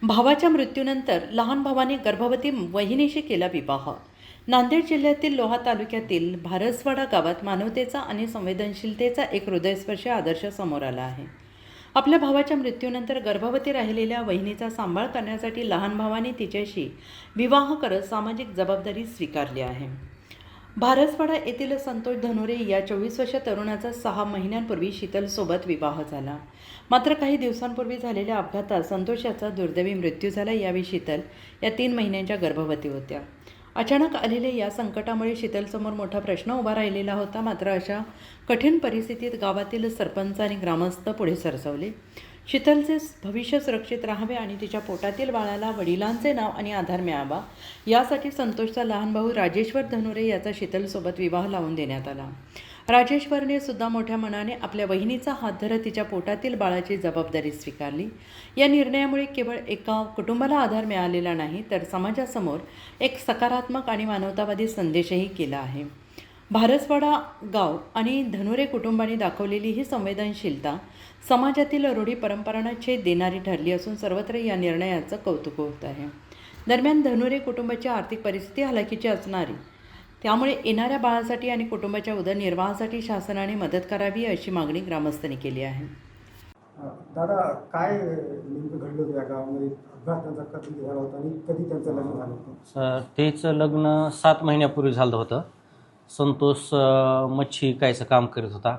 भावाच्या मृत्यूनंतर लहान भावाने गर्भवती वहिनीशी केला विवाह। नांदेड जिल्ह्यातील लोहा तालुक्यातील भारसवाडा गावात मानवतेचा आणि संवेदनशीलतेचा एक हृदयस्पर्शी आदर्श समोर आला आहे। आपल्या भावाच्या मृत्यूनंतर गर्भवती राहिलेल्या वहिनीचा सांभाळ करण्यासाठी लहान भावाने तिच्याशी विवाह करत सामाजिक जबाबदारी स्वीकारली आहे। भारसवाडा येथील संतोष धनुरे या 24 वर्षीय तरुणाचा 6 महिन्यांपूर्वी शीतलसोबत विवाह झाला। मात्र काही दिवसांपूर्वी झालेल्या अपघातात संतोष याचा दुर्दैवी मृत्यू झाला। यावेळी शीतल या 3 महिन्यांच्या गर्भवती होत्या। अचानक आलेल्या या संकटामुळे शीतलसमोर मोठा प्रश्न उभा राहिलेला होता। मात्र अशा कठीण परिस्थितीत गावातील सरपंच आणि ग्रामस्थ पुढे सरसावले। शीतलचे भविष्य सुरक्षित राहावे आणि तिच्या पोटातील बाळाला वडिलांचे नाव आणि आधार मिळावा यासाठी संतोषचा लहान भाऊ राजेश्वर धनुरे याचा शीतलसोबत विवाह लावून देण्यात आला। राजेश्वरने सुद्धा मोठ्या मनाने आपल्या वहिनीचा हात धरत तिच्या पोटातील बाळाची जबाबदारी स्वीकारली। या निर्णयामुळे केवळ एका कुटुंबाला आधार मिळालेला नाही, तर समाजासमोर एक सकारात्मक आणि मानवतावादी संदेशही केला आहे। भारसवाडा गाव आणि धनुरे कुटुंबाने दाखवलेली ही संवेदनशीलता समाजातील रूढी परंपरांना छेद देणारी ठरली असून सर्वत्र या निर्णयाचं कौतुक होत आहे। दरम्यान धनुरे कुटुंबाची आर्थिक परिस्थिती हलाखीची असणारी, त्यामुळे येणाऱ्या बाळासाठी आणि कुटुंबाच्या उदरनिर्वाहासाठी शासनाने मदत करावी अशी मागणी ग्रामस्थांनी केली आहे। दादा, काय नेमकं घडलं होतं या गावामध्ये? अपघात त्यांचा कधी झाला होता आणि कधी त्यांचं लग्न झालं होतं? तेचं लग्न 7 महिन्यापूर्वी झालं होतं। संतोष मच्छी विकायचं काम करत होता।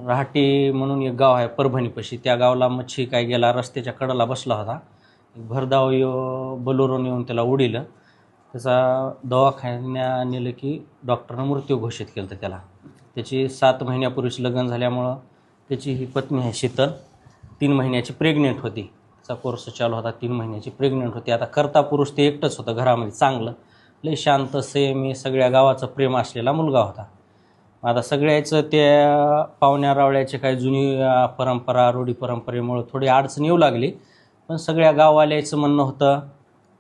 रहाटी म्हणून एक गाव आहे परभणीपाशी, त्या गावाला मच्छी काय गेला, रस्त्याच्या कडेला बसला होता। भरधाव बोलेरोने येऊन त्याला उडीलं। त्याचा दवाखान्यात नेलं की डॉक्टरनं मृत्यू घोषित केलं होतं त्याला। त्याची 7 महिन्यापूर्वीच लग्न झाल्यामुळं त्याची ही पत्नी आहे शीतल, 3 महिन्याची प्रेग्नेंट होती। त्याचा कोर्स चालू होता, 3 महिन्याची प्रेग्नेंट होती। आता करता पुरुष ते एकटंच होतं घरामध्ये, चांगलं लय शांत संयमी सगळ्या गावाचं प्रेम असलेला मुलगा होता। आता सगळ्याचं त्या पाहुण्या रावळ्याचे काही जुनी परंपरा रूढी परंपरेमुळं थोडी अडचण येऊ लागली, पण सगळ्या गाववाल्याचं म्हणणं होतं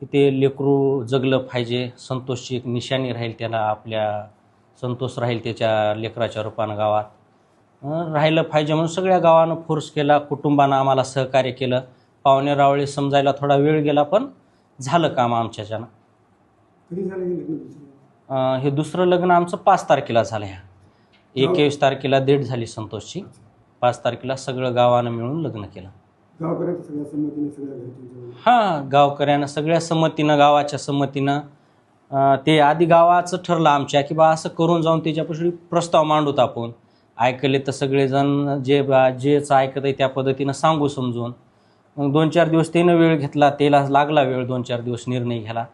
की ते लेकरू जगलं पाहिजे, संतोषची एक निशाणी राहील, त्याला आपल्या संतोष राहील त्याच्या लेकराच्या रूपानं गावात राहिलं पाहिजे म्हणून सगळ्या गावानं फोर्स केला। कुटुंबानं आम्हाला सहकार्य केलं। पाहुणे रावळे समजायला थोडा वेळ गेला, पण झालं काम आमच्याच्यानं। कधी झालं हे लग्न? हे दुसरं लग्न आमचं 5 तारखेला झालं। ह्या 21 तारखेला डेट झाली संतोषची, 5 तारखेला सगळं गावानं मिळून लग्न केलं। गावकऱ्यांच्या सगळ्या संमतीने सगळ्या हां, गावकऱ्यानं सगळ्या संमतीनं, गावाच्या संमतीनं ते आधी गावाचं ठरलं आमच्या की बा असं करून जाऊन त्याच्यापासून प्रस्ताव मांडूत आपण। ऐकले तर सगळेजण जेच ऐकत आहे त्या पद्धतीनं सांगू समजून। मग 2-4 दिवस त्यानं वेळ घेतला, त्याला लागला वेळ 2-4 दिवस निर्णय घ्यायला,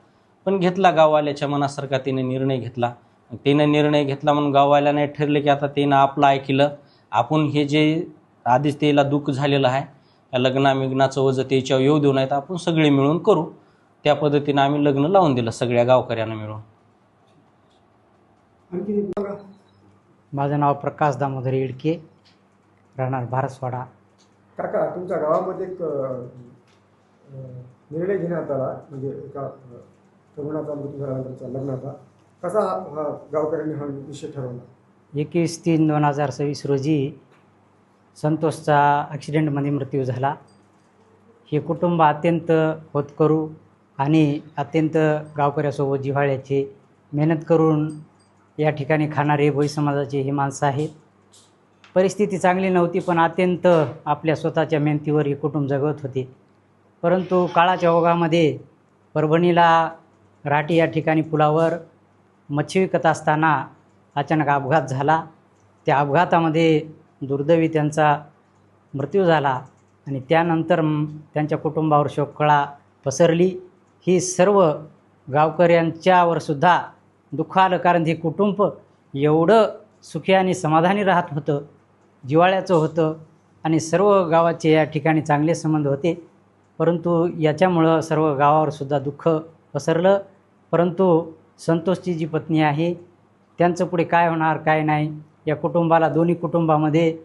पण घेतला गाववाल्याच्या मनासारखा त्याने निर्णय घेतला। त्यानं निर्णय घेतला म्हणून गाववाल्याने ठरलं की आता त्यानं आपलं ऐकलं, आपण हे जे आधीच त्याला दुःख झालेलं आहे या लग्नामिग्नाचं वजं त्याच्यावर येऊ देऊ नये, तर आपण सगळे मिळून करू। त्या पद्धतीनं आम्ही लग्न लावून दिलं सगळ्या गावकऱ्यांना मिळून। माझं नाव प्रकाश दामोदर येडके, राहणार भारसवाडा। काका, तुमच्या गावामध्ये एक निर्णय घेण्यात आला, म्हणजे एका तरुणाचा मृत्यू झाल्यानंतरचा लग्नाचा, कसा हा गावकऱ्यांनी हा विषय ठरवला? 21/3/2026 रोजी संतोषचा ॲक्सिडेंटमध्ये मृत्यू झाला। हे कुटुंब अत्यंत होतकरू आणि अत्यंत गावकऱ्यासोबत जिव्हाळ्याचे, मेहनत करून या ठिकाणी खाणारे भोई समाजाचे हे माणसं आहेत। परिस्थिती चांगली नव्हती, पण अत्यंत आपल्या स्वतःच्या मेहनतीवर हे कुटुंब जगत होते। परंतु काळाच्या ओघामध्ये परभणीला राठी या ठिकाणी पुलावर मच्छी विकत असताना अचानक अपघात झाला। त्या अपघातामध्ये दुर्दैवी त्यांचा मृत्यू झाला आणि त्यानंतर त्यांच्या कुटुंबावर शोककळा पसरली। ही सर्व गावकऱ्यांच्यावर सुद्धा दुःख आलं, कारण हे कुटुंब एवढं सुखी आणि समाधानी राहत होतं, जिव्हाळ्याचं होतं आणि सर्व गावाचे या ठिकाणी चांगले संबंध होते। परंतु याच्यामुळं सर्व गावावर सुद्धा दुःख पसरलं। परंतु संतोषची जी पत्नी आहे त्यांचं पुढे काय होणार काय नाही, या कुटुंबाला, दोन्ही कुटुंबामध्ये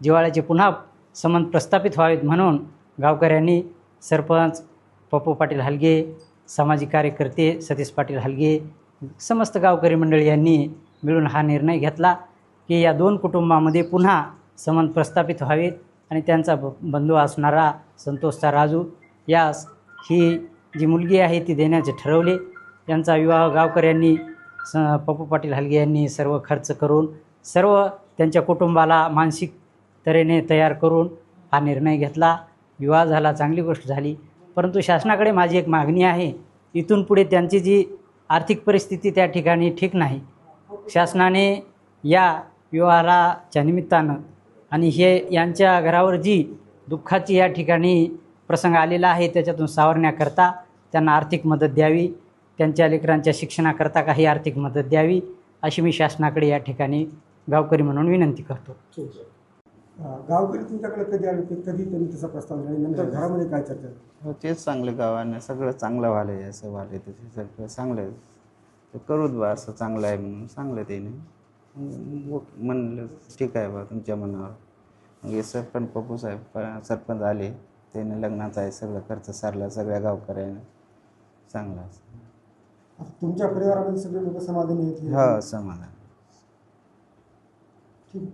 जिव्हाळ्याचे पुन्हा संबंध प्रस्थापित व्हावेत म्हणून गावकऱ्यांनी सरपंच पप्पू पाटील हलगे, सामाजिक कार्यकर्ते सतीश पाटील हलगे, समस्त गावकरी मंडळी यांनी मिळून हा निर्णय घेतला की या 2 कुटुंबामध्ये पुन्हा संबंध प्रस्थापित व्हावेत आणि त्यांचा बंधू असणारा संतोषचा राजू या ही जी मुलगी आहे ती देण्याचे ठरवले. त्यांचा विवाह गावकऱ्यांनी पप्पू पाटील हलगे यांनी सर्व खर्च करून सर्व त्यांच्या कुटुंबाला मानसिक तऱ्हेने तयार करून हा निर्णय घेतला. विवाह झाला, चांगली गोष्ट झाली. परंतु शासनाकडे माझी एक मागणी आहे, इथून पुढे त्यांची जी आर्थिक परिस्थिती त्या ठिकाणी ठीक नाही. शासनाने या विवाहाच्या निमित्तानं आणि हे यांच्या घरावर जी दुःखाची या ठिकाणी प्रसंग आलेला आहे त्याच्यातून सावरण्याकरता त्यांना आर्थिक मदत द्यावी, त्यांच्या लेकरांच्या शिक्षणाकरता काही आर्थिक मदत द्यावी अशी मी शासनाकडे या ठिकाणी गावकरी म्हणून विनंती करतो. ठीक आहे. गावकरी तुमच्याकडे कधी आले होते, कधी त्यांनी तसा प्रस्ताव दिला आणि नंतर घरामध्ये काय चर्चा झाली? हो तेच चांगलं गावानं सगळं चांगलं व्हायला आहे, असं व्हायला आहे, तसे सगळं चांगलं आहे. तर करूच बा असं चांगलं आहे म्हणून सांगलं त्याने. म्हणलं ठीक आहे बा तुमच्या मनावर. मग हे सरपंच पप्पू साहेब सरपंच आले, त्याने लग्नाचा आहे सगळं खर्च सारला सगळ्या गावकऱ्यानं. चांगला आता तुमच्या परिवारामध्ये सगळे लोक समाधानी आहेत? हो समाधान. ठीक.